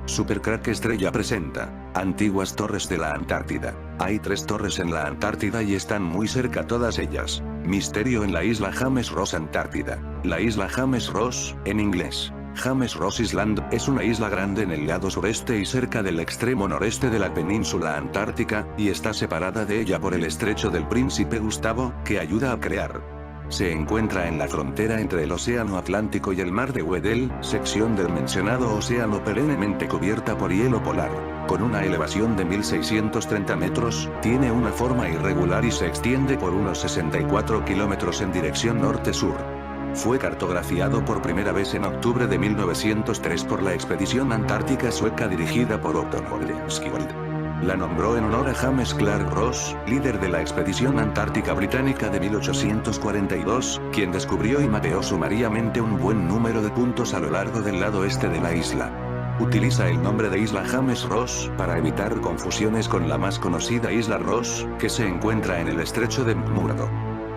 Supercrack Estrella presenta Antiguas Torres de la Antártida. Hay 3 torres en la Antártida y están muy cerca todas ellas. Misterio en la isla James Ross, Antártida. La isla James Ross, en inglés James Ross Island, es una isla grande en el lado sureste y cerca del extremo noreste de la península antártica, y está separada de ella por el estrecho del Príncipe Gustavo, que ayuda a crear. Se encuentra en la frontera entre el Océano Atlántico y el Mar de Weddell, sección del mencionado océano perennemente cubierta por hielo polar. Con una elevación de 1630 metros, tiene una forma irregular y se extiende por unos 64 kilómetros en dirección norte-sur. Fue cartografiado por primera vez en octubre de 1903 por la expedición antártica sueca dirigida por Otto Nordenskjöld. La nombró en honor a James Clark Ross, líder de la expedición antártica británica de 1842, quien descubrió y mapeó sumariamente un buen número de puntos a lo largo del lado este de la isla. Utiliza el nombre de Isla James Ross para evitar confusiones con la más conocida Isla Ross, que se encuentra en el estrecho de McMurdo.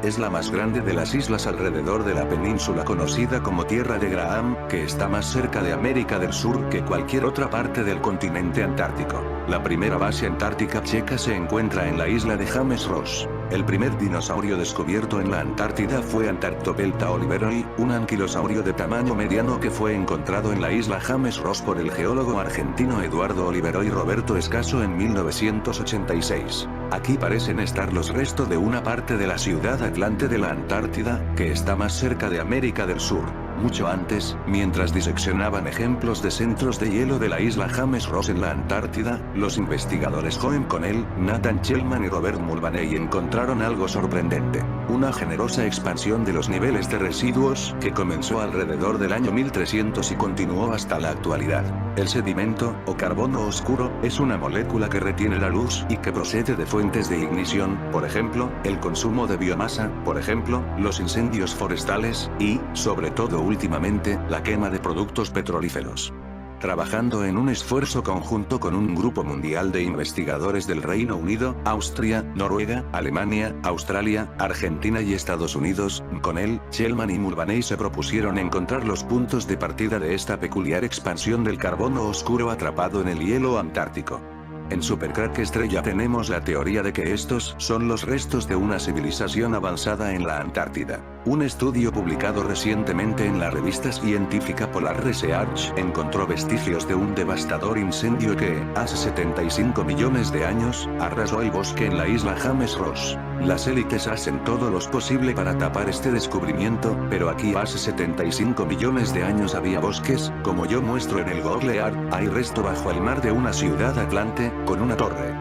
Es la más grande de las islas alrededor de la península conocida como Tierra de Graham, que está más cerca de América del Sur que cualquier otra parte del continente antártico. La primera base antártica checa se encuentra en la isla de James Ross. El primer dinosaurio descubierto en la Antártida fue Antarctopelta oliveroi, un anquilosaurio de tamaño mediano que fue encontrado en la isla James Ross por el geólogo argentino Eduardo Oliveroi y Roberto Escaso en 1986. Aquí parecen estar los restos de una parte de la ciudad Atlante de la Antártida, que está más cerca de América del Sur. Mucho antes, mientras diseccionaban ejemplos de centros de hielo de la isla James Ross en la Antártida, los investigadores Joan Connell, Nathan Chelman y Robert Mulvaney encontraron algo sorprendente: una generosa expansión de los niveles de residuos que comenzó alrededor del año 1300 y continuó hasta la actualidad. El sedimento, o carbono oscuro, es una molécula que retiene la luz y que procede de fuentes de ignición, por ejemplo, el consumo de biomasa, por ejemplo, los incendios forestales, y, sobre todo últimamente, la quema de productos petrolíferos. Trabajando en un esfuerzo conjunto con un grupo mundial de investigadores del Reino Unido, Austria, Noruega, Alemania, Australia, Argentina y Estados Unidos, Connell, Chelman y Mulvaney se propusieron encontrar los puntos de partida de esta peculiar expansión del carbono oscuro atrapado en el hielo antártico. En Supercrack Estrella tenemos la teoría de que estos son los restos de una civilización avanzada en la Antártida. Un estudio publicado recientemente en la revista científica Polar Research encontró vestigios de un devastador incendio que, hace 75 millones de años, arrasó el bosque en la isla James Ross. Las élites hacen todo lo posible para tapar este descubrimiento, pero aquí hace 75 millones de años había bosques, como yo muestro en el Google Earth. Hay resto bajo el mar de una ciudad Atlante, con una torre.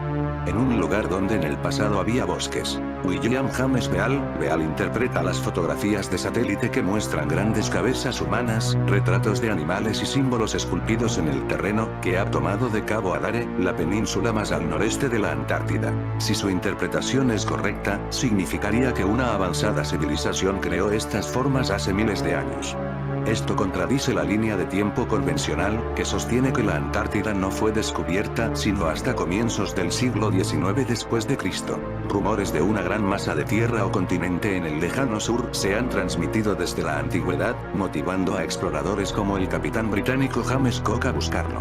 En un lugar donde en el pasado había bosques. William James Beall interpreta las fotografías de satélite que muestran grandes cabezas humanas, retratos de animales y símbolos esculpidos en el terreno, que ha tomado de Cabo Adare, la península más al noreste de la Antártida. Si su interpretación es correcta, significaría que una avanzada civilización creó estas formas hace miles de años. Esto contradice la línea de tiempo convencional, que sostiene que la Antártida no fue descubierta sino hasta comienzos del siglo XIX después de Cristo. Rumores de una gran masa de tierra o continente en el lejano sur se han transmitido desde la antigüedad, motivando a exploradores como el capitán británico James Cook a buscarlo.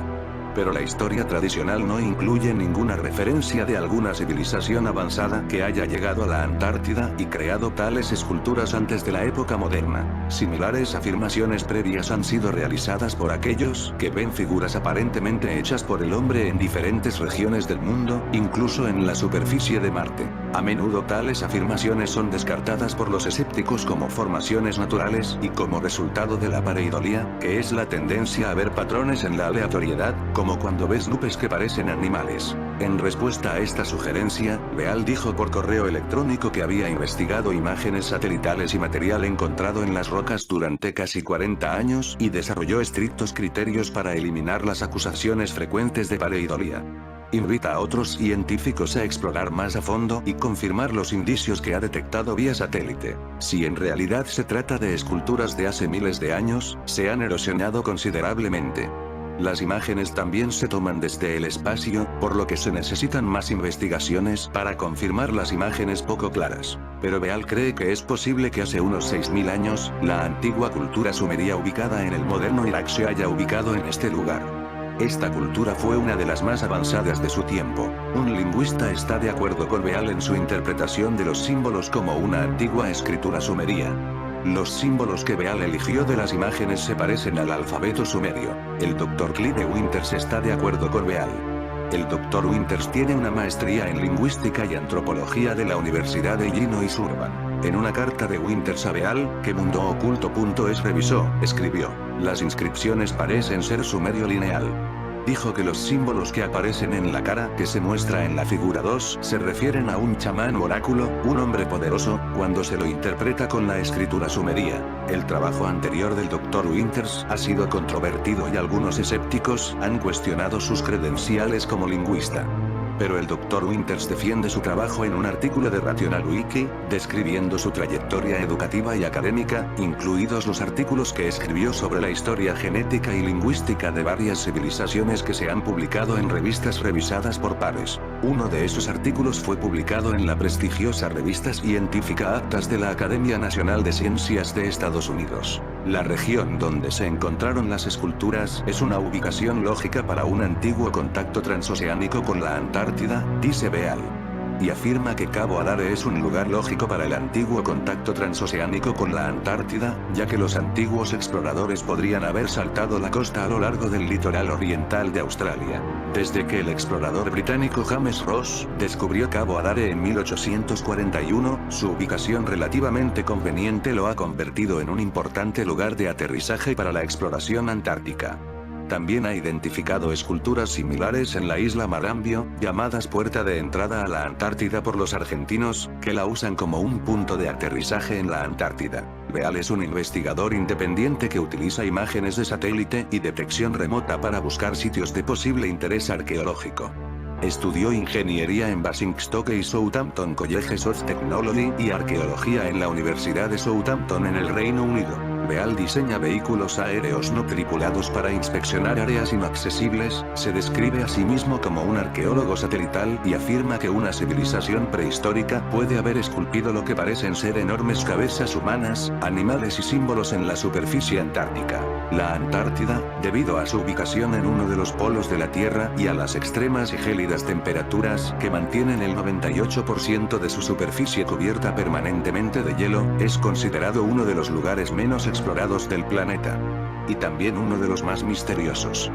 Pero la historia tradicional no incluye ninguna referencia de alguna civilización avanzada que haya llegado a la Antártida y creado tales esculturas antes de la época moderna. Similares afirmaciones previas han sido realizadas por aquellos que ven figuras aparentemente hechas por el hombre en diferentes regiones del mundo, incluso en la superficie de Marte. A menudo tales afirmaciones son descartadas por los escépticos como formaciones naturales y como resultado de la pareidolia, que es la tendencia a ver patrones en la aleatoriedad, como cuando ves nubes que parecen animales. En respuesta a esta sugerencia, Beall dijo por correo electrónico que había investigado imágenes satelitales y material encontrado en las rocas durante casi 40 años y desarrolló estrictos criterios para eliminar las acusaciones frecuentes de pareidolia. Invita a otros científicos a explorar más a fondo y confirmar los indicios que ha detectado vía satélite. Si en realidad se trata de esculturas de hace miles de años, se han erosionado considerablemente. Las imágenes también se toman desde el espacio, por lo que se necesitan más investigaciones para confirmar las imágenes poco claras. Pero Beall cree que es posible que hace unos 6000 años, la antigua cultura sumeria ubicada en el moderno Irak se haya ubicado en este lugar. Esta cultura fue una de las más avanzadas de su tiempo. Un lingüista está de acuerdo con Beal en su interpretación de los símbolos como una antigua escritura sumeria. Los símbolos que Beal eligió de las imágenes se parecen al alfabeto sumerio. El Dr. Clive Winters está de acuerdo con Beal. El Dr. Winters tiene una maestría en lingüística y antropología de la Universidad de Illinois Urban. En una carta de Winters a Beal, que Mundooculto.es revisó, escribió: "Las inscripciones parecen ser sumerio lineal". Dijo que los símbolos que aparecen en la cara que se muestra en la figura 2 se refieren a un chamán o oráculo, un hombre poderoso, cuando se lo interpreta con la escritura sumeria. El trabajo anterior del Dr. Winters ha sido controvertido y algunos escépticos han cuestionado sus credenciales como lingüista. Pero el Dr. Winters defiende su trabajo en un artículo de Rational Wiki, describiendo su trayectoria educativa y académica, incluidos los artículos que escribió sobre la historia genética y lingüística de varias civilizaciones que se han publicado en revistas revisadas por pares. Uno de esos artículos fue publicado en la prestigiosa revista científica Actas de la Academia Nacional de Ciencias de Estados Unidos. La región donde se encontraron las esculturas es una ubicación lógica para un antiguo contacto transoceánico con la Antártida, dice Beal. Y afirma que Cabo Adare es un lugar lógico para el antiguo contacto transoceánico con la Antártida, ya que los antiguos exploradores podrían haber saltado la costa a lo largo del litoral oriental de Australia. Desde que el explorador británico James Ross descubrió Cabo Adare en 1841, su ubicación relativamente conveniente lo ha convertido en un importante lugar de aterrizaje para la exploración antártica. También ha identificado esculturas similares en la isla Marambio, llamadas puerta de entrada a la Antártida por los argentinos, que la usan como un punto de aterrizaje en la Antártida. Beal es un investigador independiente que utiliza imágenes de satélite y detección remota para buscar sitios de posible interés arqueológico. Estudió ingeniería en Basingstoke y Southampton Colleges of Technology y arqueología en la Universidad de Southampton en el Reino Unido. Beal diseña vehículos aéreos no tripulados para inspeccionar áreas inaccesibles, se describe a sí mismo como un arqueólogo satelital y afirma que una civilización prehistórica puede haber esculpido lo que parecen ser enormes cabezas humanas, animales y símbolos en la superficie antártica. La Antártida, debido a su ubicación en uno de los polos de la Tierra y a las extremas y gélidas temperaturas que mantienen el 98% de su superficie cubierta permanentemente de hielo, es considerado uno de los lugares menos explorados del planeta. Y también uno de los más misteriosos.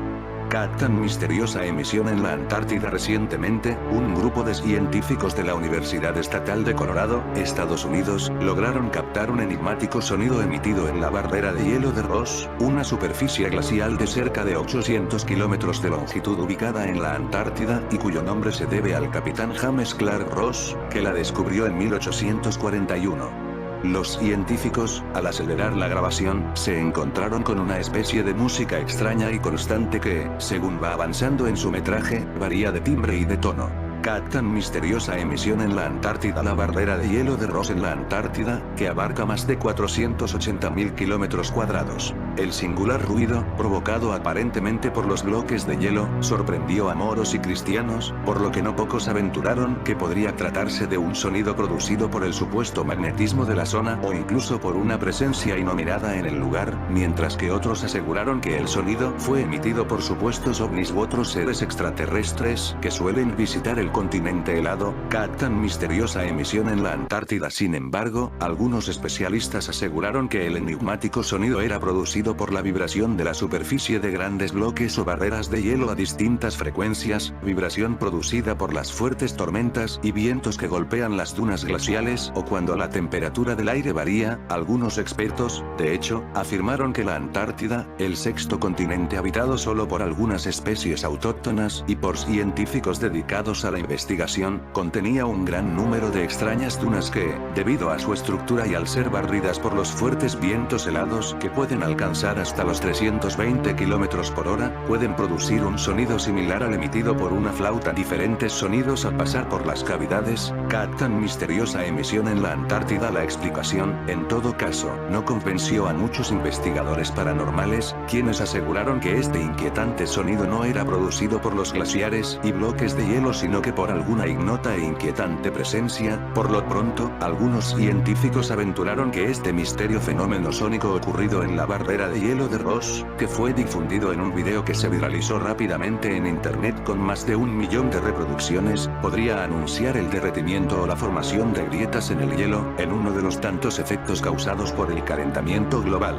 Captan misteriosa emisión en la Antártida. Recientemente, un grupo de científicos de la Universidad Estatal de Colorado, Estados Unidos, lograron captar un enigmático sonido emitido en la barrera de hielo de Ross, una superficie glacial de cerca de 800 kilómetros de longitud ubicada en la Antártida, y cuyo nombre se debe al capitán James Clark Ross, que la descubrió en 1841. Los científicos, al acelerar la grabación, se encontraron con una especie de música extraña y constante que, según va avanzando en su metraje, varía de timbre y de tono. Captan misteriosa emisión en la Antártida. La barrera de hielo de Ross en la Antártida, que abarca más de 480.000 kilómetros cuadrados. El singular ruido, provocado aparentemente por los bloques de hielo, sorprendió a moros y cristianos, por lo que no pocos aventuraron que podría tratarse de un sonido producido por el supuesto magnetismo de la zona o incluso por una presencia inominada en el lugar, mientras que otros aseguraron que el sonido fue emitido por supuestos ovnis u otros seres extraterrestres que suelen visitar el continente helado. Captan misteriosa emisión en la Antártida. Sin embargo, algunos especialistas aseguraron que el enigmático sonido era producido por la vibración de la superficie de grandes bloques o barreras de hielo a distintas frecuencias, vibración producida por las fuertes tormentas y vientos que golpean las dunas glaciales o cuando la temperatura del aire varía. Algunos expertos, de hecho, afirmaron que la Antártida, el sexto continente habitado solo por algunas especies autóctonas y por científicos dedicados a la investigación, contenía un gran número de extrañas dunas que, debido a su estructura y al ser barridas por los fuertes vientos helados que pueden alcanzar hasta los 320 km por hora, pueden producir un sonido similar al emitido por una flauta. Diferentes sonidos al pasar por las cavidades, captan misteriosa emisión en la Antártida. La explicación, en todo caso, no convenció a muchos investigadores paranormales, quienes aseguraron que este inquietante sonido no era producido por los glaciares y bloques de hielo sino que por alguna ignota e inquietante presencia. Por lo pronto, algunos científicos aventuraron que este misterio fenómeno sónico ocurrido en la barrera era de hielo de Ross, que fue difundido en un video que se viralizó rápidamente en internet con más de 1 millón de reproducciones, podría anunciar el derretimiento o la formación de grietas en el hielo, en uno de los tantos efectos causados por el calentamiento global.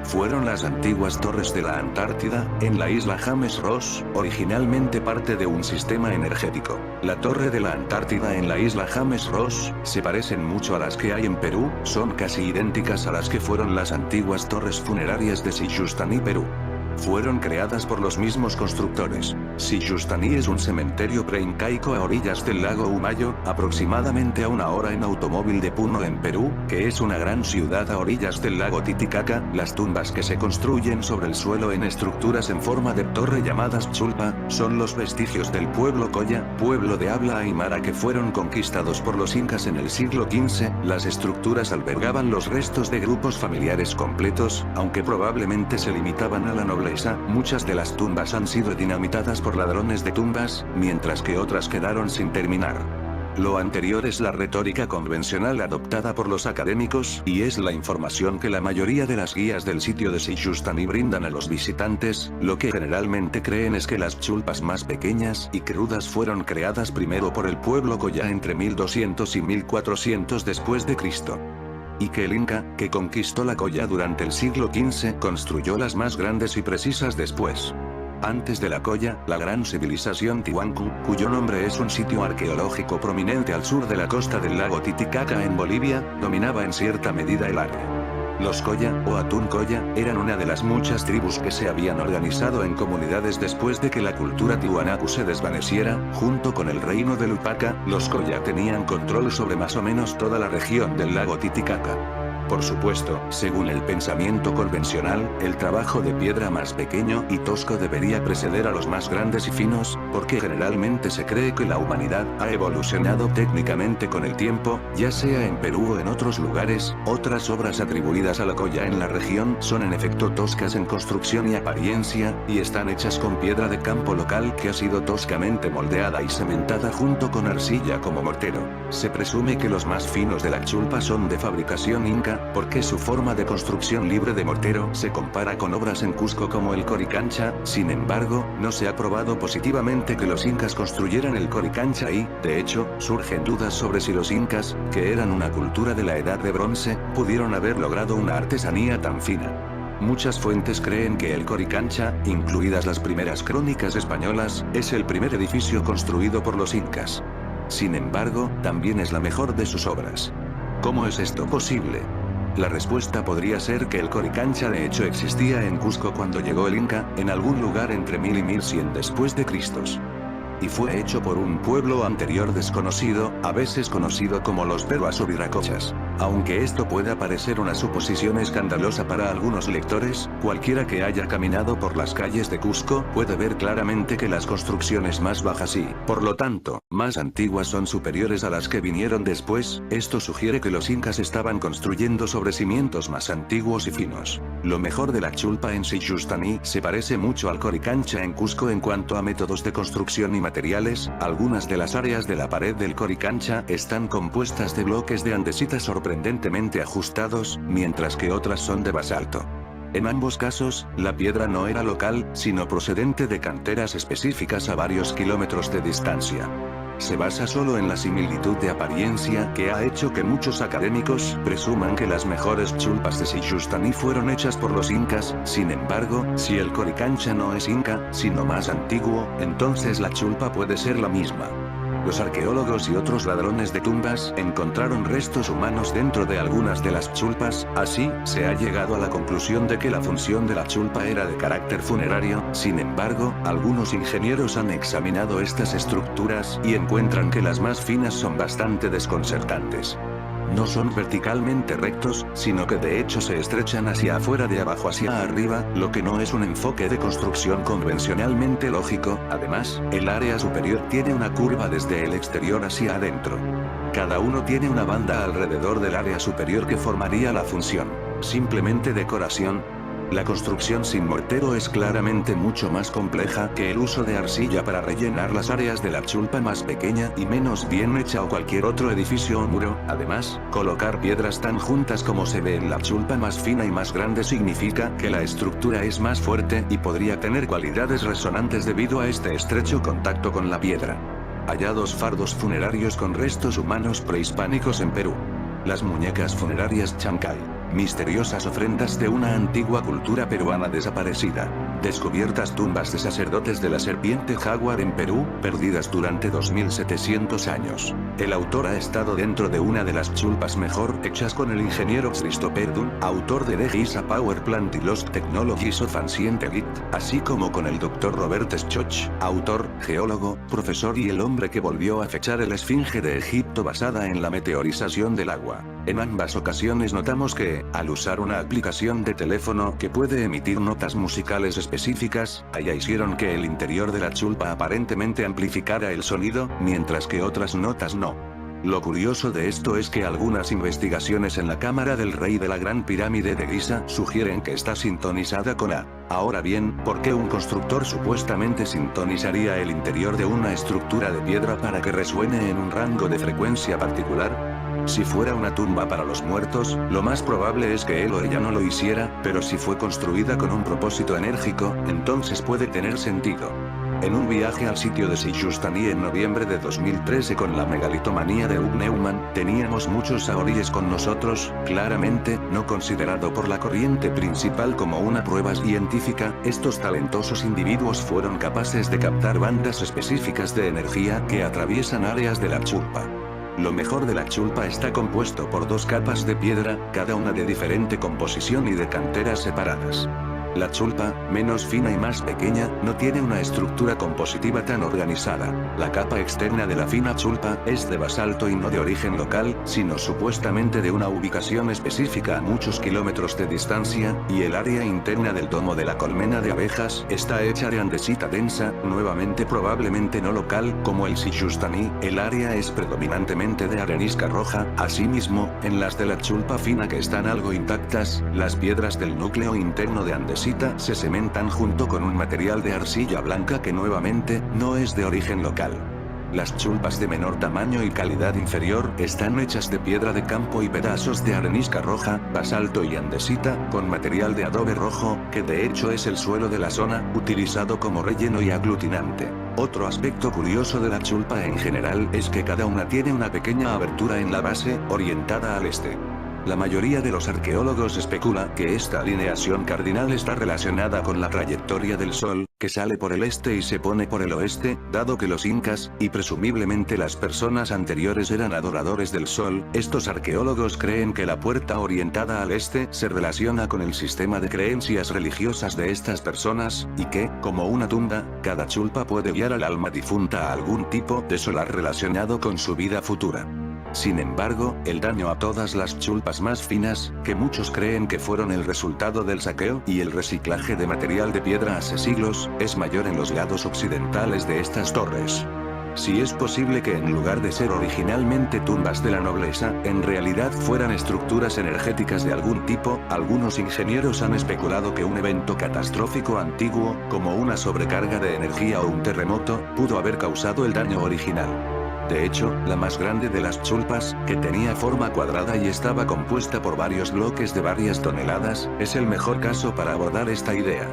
Fueron las antiguas torres de la Antártida, en la isla James Ross, originalmente parte de un sistema energético. La torre de la Antártida en la isla James Ross, se parecen mucho a las que hay en Perú, son casi idénticas a las que fueron las antiguas torres funerarias de Siyustani, Perú. Fueron creadas por los mismos constructores. Siyustani es un cementerio preincaico a orillas del lago Humayo, aproximadamente a 1 hora en automóvil de Puno en Perú, que es una gran ciudad a orillas del lago Titicaca. Las tumbas que se construyen sobre el suelo en estructuras en forma de torre llamadas chulpa, son los vestigios del pueblo Colla, pueblo de habla aymara que fueron conquistados por los incas en el siglo XV. Las estructuras albergaban los restos de grupos familiares completos, aunque probablemente se limitaban a la nobleza. Muchas de las tumbas han sido dinamitadas por ladrones de tumbas, mientras que otras quedaron sin terminar. Lo anterior es la retórica convencional adoptada por los académicos, y es la información que la mayoría de las guías del sitio de Siyustani brindan a los visitantes. Lo que generalmente creen es que las chulpas más pequeñas y crudas fueron creadas primero por el pueblo Colla entre 1200 y 1400 después de Cristo. Y que el Inca, que conquistó la Colla durante el siglo XV, construyó las más grandes y precisas después. Antes de la Colla, la gran civilización Tiwanaku, cuyo nombre es un sitio arqueológico prominente al sur de la costa del lago Titicaca en Bolivia, dominaba en cierta medida el área. Los Colla, o Atún Colla, eran una de las muchas tribus que se habían organizado en comunidades después de que la cultura Tiwanaku se desvaneciera. Junto con el reino de Lupaca, los Colla tenían control sobre más o menos toda la región del lago Titicaca. Por supuesto, según el pensamiento convencional, el trabajo de piedra más pequeño y tosco debería preceder a los más grandes y finos, porque generalmente se cree que la humanidad ha evolucionado técnicamente con el tiempo, ya sea en Perú o en otros lugares. Otras obras atribuidas a la Colla en la región son en efecto toscas en construcción y apariencia, y están hechas con piedra de campo local que ha sido toscamente moldeada y cementada junto con arcilla como mortero. Se presume que los más finos de la chulpa son de fabricación inca, porque su forma de construcción libre de mortero se compara con obras en Cusco como el Coricancha. Sin embargo, no se ha probado positivamente que los incas construyeran el Coricancha y, de hecho, surgen dudas sobre si los incas, que eran una cultura de la Edad de Bronce, pudieron haber logrado una artesanía tan fina. Muchas fuentes creen que el Coricancha, incluidas las primeras crónicas españolas, es el primer edificio construido por los incas. Sin embargo, también es la mejor de sus obras. ¿Cómo es esto posible? La respuesta podría ser que el Coricancha de hecho existía en Cusco cuando llegó el Inca, en algún lugar entre 1000 y 1100 después de Cristo. Y fue hecho por un pueblo anterior desconocido, a veces conocido como los peruas o viracochas. Aunque esto pueda parecer una suposición escandalosa para algunos lectores, cualquiera que haya caminado por las calles de Cusco puede ver claramente que las construcciones más bajas y, por lo tanto, más antiguas son superiores a las que vinieron después. Esto sugiere que los incas estaban construyendo sobre cimientos más antiguos y finos. Lo mejor de la chulpa en Siyustani se parece mucho al Coricancha en Cusco en cuanto a métodos de construcción y materiales. Algunas de las áreas de la pared del Coricancha están compuestas de bloques de andesita sorprendentemente ajustados, mientras que otras son de basalto. En ambos casos, la piedra no era local, sino procedente de canteras específicas a varios kilómetros de distancia. Se basa solo en la similitud de apariencia que ha hecho que muchos académicos presuman que las mejores chulpas de Siyustani fueron hechas por los incas. Sin embargo, si el Coricancha no es inca, sino más antiguo, entonces la chulpa puede ser la misma. Los arqueólogos y otros ladrones de tumbas encontraron restos humanos dentro de algunas de las chulpas. Así, se ha llegado a la conclusión de que la función de la chulpa era de carácter funerario. Sin embargo, algunos ingenieros han examinado estas estructuras y encuentran que las más finas son bastante desconcertantes. No son verticalmente rectos, sino que de hecho se estrechan hacia afuera de abajo hacia arriba, lo que no es un enfoque de construcción convencionalmente lógico. Además, el área superior tiene una curva desde el exterior hacia adentro. Cada uno tiene una banda alrededor del área superior que formaría la función. Simplemente decoración. La construcción sin mortero es claramente mucho más compleja que el uso de arcilla para rellenar las áreas de la chulpa más pequeña y menos bien hecha o cualquier otro edificio o muro. Además, colocar piedras tan juntas como se ve en la chulpa más fina y más grande significa que la estructura es más fuerte y podría tener cualidades resonantes debido a este estrecho contacto con la piedra. Hallados fardos funerarios con restos humanos prehispánicos en Perú. Las muñecas funerarias Chancay. Misteriosas ofrendas de una antigua cultura peruana desaparecida. Descubiertas tumbas de sacerdotes de la serpiente jaguar en Perú, perdidas durante 2700 años. El autor ha estado dentro de una de las chulpas mejor hechas con el ingeniero Christo Perdun, autor de The Giza Power Plant y Lost Technologies of Ancient Egypt, así como con el Dr. Robert Schoch, autor, geólogo, profesor y el hombre que volvió a fechar el Esfinge de Egipto basada en la meteorización del agua. En ambas ocasiones notamos que, al usar una aplicación de teléfono que puede emitir notas musicales específicas, allá hicieron que el interior de la chulpa aparentemente amplificara el sonido, mientras que otras notas no. Lo curioso de esto es que algunas investigaciones en la cámara del rey de la Gran Pirámide de Giza sugieren que está sintonizada con A. Ahora bien, ¿por qué un constructor supuestamente sintonizaría el interior de una estructura de piedra para que resuene en un rango de frecuencia particular? Si fuera una tumba para los muertos, lo más probable es que él o ella no lo hiciera, pero si fue construida con un propósito enérgico, entonces puede tener sentido. En un viaje al sitio de Sijustani en noviembre de 2013 con la megalitomanía de Hugh Neumann, teníamos muchos saoríes con nosotros, claramente, no considerado por la corriente principal como una prueba científica. Estos talentosos individuos fueron capaces de captar bandas específicas de energía que atraviesan áreas de la chulpa. Lo mejor de la chulpa está compuesto por dos capas de piedra, cada una de diferente composición y de canteras separadas. La chulpa, menos fina y más pequeña, no tiene una estructura compositiva tan organizada. La capa externa de la fina chulpa es de basalto y no de origen local, sino supuestamente de una ubicación específica a muchos kilómetros de distancia, y el área interna del domo de la colmena de abejas está hecha de andesita densa, nuevamente probablemente no local, como el Sijustani. El área es predominantemente de arenisca roja. Asimismo, en las de la chulpa fina que están algo intactas, las piedras del núcleo interno de andesita se cementan junto con un material de arcilla blanca que nuevamente, no es de origen local. Las chulpas de menor tamaño y calidad inferior están hechas de piedra de campo y pedazos de arenisca roja, basalto y andesita, con material de adobe rojo, que de hecho es el suelo de la zona, utilizado como relleno y aglutinante. Otro aspecto curioso de la chulpa en general es que cada una tiene una pequeña abertura en la base, orientada al este. La mayoría de los arqueólogos especula que esta alineación cardinal está relacionada con la trayectoria del Sol, que sale por el este y se pone por el oeste, dado que los incas, y presumiblemente las personas anteriores eran adoradores del Sol. Estos arqueólogos creen que la puerta orientada al este se relaciona con el sistema de creencias religiosas de estas personas, y que, como una tumba, cada chulpa puede guiar al alma difunta a algún tipo de solar relacionado con su vida futura. Sin embargo, el daño a todas las chulpas más finas, que muchos creen que fueron el resultado del saqueo y el reciclaje de material de piedra hace siglos, es mayor en los lados occidentales de estas torres. Si es posible que en lugar de ser originalmente tumbas de la nobleza, en realidad fueran estructuras energéticas de algún tipo, algunos ingenieros han especulado que un evento catastrófico antiguo, como una sobrecarga de energía o un terremoto, pudo haber causado el daño original. De hecho, la más grande de las chulpas, que tenía forma cuadrada y estaba compuesta por varios bloques de varias toneladas, es el mejor caso para abordar esta idea.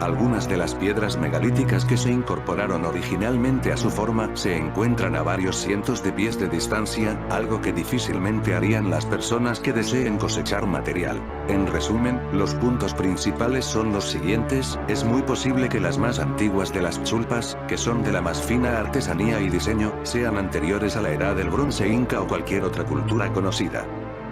Algunas de las piedras megalíticas que se incorporaron originalmente a su forma se encuentran a varios cientos de pies de distancia, algo que difícilmente harían las personas que deseen cosechar material. En resumen, los puntos principales son los siguientes: es muy posible que las más antiguas de las chulpas, que son de la más fina artesanía y diseño, sean anteriores a la edad del bronce inca o cualquier otra cultura conocida.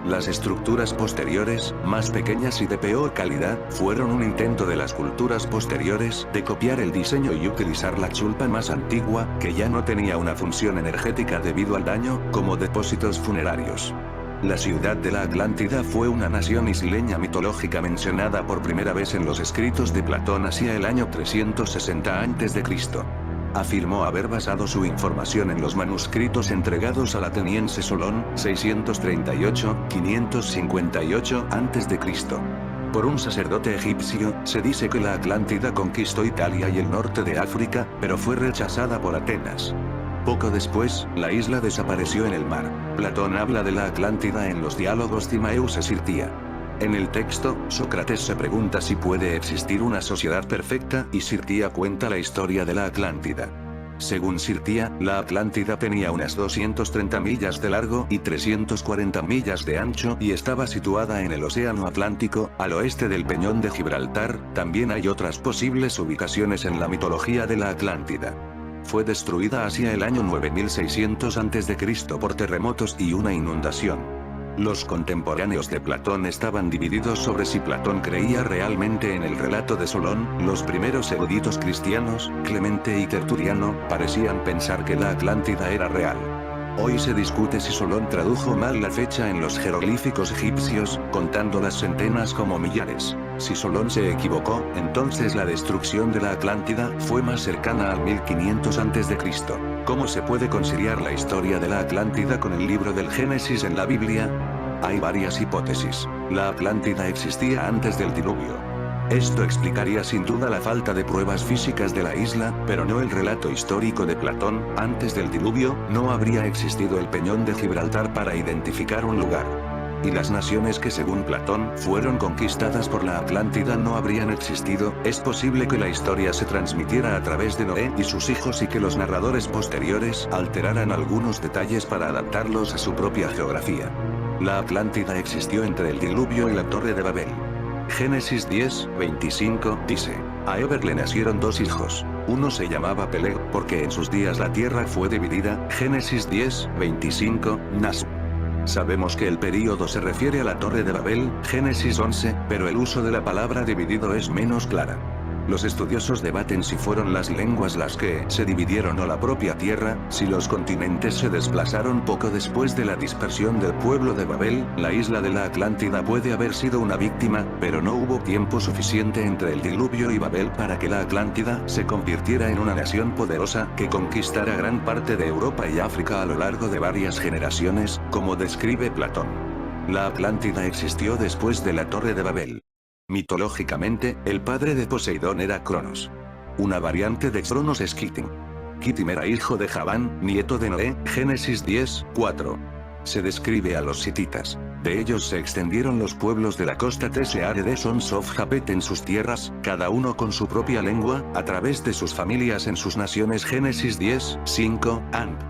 Las estructuras posteriores, más pequeñas y de peor calidad, fueron un intento de las culturas posteriores de copiar el diseño y utilizar la chulpa más antigua, que ya no tenía una función energética debido al daño, como depósitos funerarios. La ciudad de la Atlántida fue una nación isleña mitológica mencionada por primera vez en los escritos de Platón hacia el año 360 a.C. Afirmó haber basado su información en los manuscritos entregados al ateniense Solón, 638-558 a.C. Por un sacerdote egipcio, se dice que la Atlántida conquistó Italia y el norte de África, pero fue rechazada por Atenas. Poco después, la isla desapareció en el mar. Platón habla de la Atlántida en los diálogos Timaeus e Sirtia. En el texto, Sócrates se pregunta si puede existir una sociedad perfecta, y Sirtia cuenta la historia de la Atlántida. Según Sirtia, la Atlántida tenía unas 230 millas de largo y 340 millas de ancho y estaba situada en el Océano Atlántico, al oeste del Peñón de Gibraltar. También hay otras posibles ubicaciones en la mitología de la Atlántida. Fue destruida hacia el año 9600 a.C. por terremotos y una inundación. Los contemporáneos de Platón estaban divididos sobre si Platón creía realmente en el relato de Solón. Los primeros eruditos cristianos, Clemente y Tertuliano, parecían pensar que la Atlántida era real. Hoy se discute si Solón tradujo mal la fecha en los jeroglíficos egipcios, contando las centenas como millares. Si Solón se equivocó, entonces la destrucción de la Atlántida fue más cercana al 1500 a.C. ¿Cómo se puede conciliar la historia de la Atlántida con el libro del Génesis en la Biblia? Hay varias hipótesis. La Atlántida existía antes del diluvio. Esto explicaría sin duda la falta de pruebas físicas de la isla, pero no el relato histórico de Platón. Antes del diluvio, no habría existido el Peñón de Gibraltar para identificar un lugar. Y las naciones que según Platón fueron conquistadas por la Atlántida no habrían existido. Es posible que la historia se transmitiera a través de Noé y sus hijos y que los narradores posteriores alteraran algunos detalles para adaptarlos a su propia geografía. La Atlántida existió entre el diluvio y la Torre de Babel. Génesis 10, 25, dice: a Eber le nacieron dos hijos. Uno se llamaba Peleg, porque en sus días la tierra fue dividida. Génesis 10, 25, Nas. Sabemos que el período se refiere a la Torre de Babel, Génesis 11, pero el uso de la palabra dividido es menos clara. Los estudiosos debaten si fueron las lenguas las que se dividieron o la propia tierra. Si los continentes se desplazaron poco después de la dispersión del pueblo de Babel, la isla de la Atlántida puede haber sido una víctima, pero no hubo tiempo suficiente entre el diluvio y Babel para que la Atlántida se convirtiera en una nación poderosa que conquistara gran parte de Europa y África a lo largo de varias generaciones, como describe Platón. La Atlántida existió después de la Torre de Babel. Mitológicamente, el padre de Poseidón era Cronos. Una variante de Cronos es Kitim. Kitim era hijo de Javán, nieto de Noé, Génesis 10, 4. Se describe a los hititas. De ellos se extendieron los pueblos de la costa Tseare de Sons of Japet en sus tierras, cada uno con su propia lengua, a través de sus familias en sus naciones. Génesis 10, 5, Amp.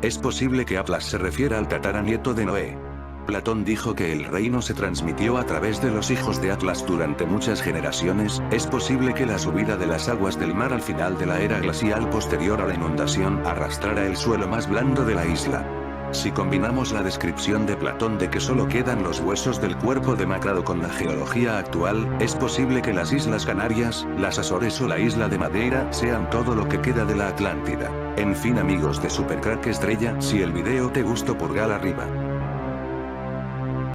Es posible que Atlas se refiera al tataranieto de Noé. Platón dijo que el reino se transmitió a través de los hijos de Atlas durante muchas generaciones. Es posible que la subida de las aguas del mar al final de la era glacial posterior a la inundación arrastrara el suelo más blando de la isla. Si combinamos la descripción de Platón de que solo quedan los huesos del cuerpo demacrado con la geología actual, es posible que las Islas Canarias, las Azores o la isla de Madeira sean todo lo que queda de la Atlántida. En fin, amigos de Supercrack Estrella, si el video te gustó, pulgar arriba.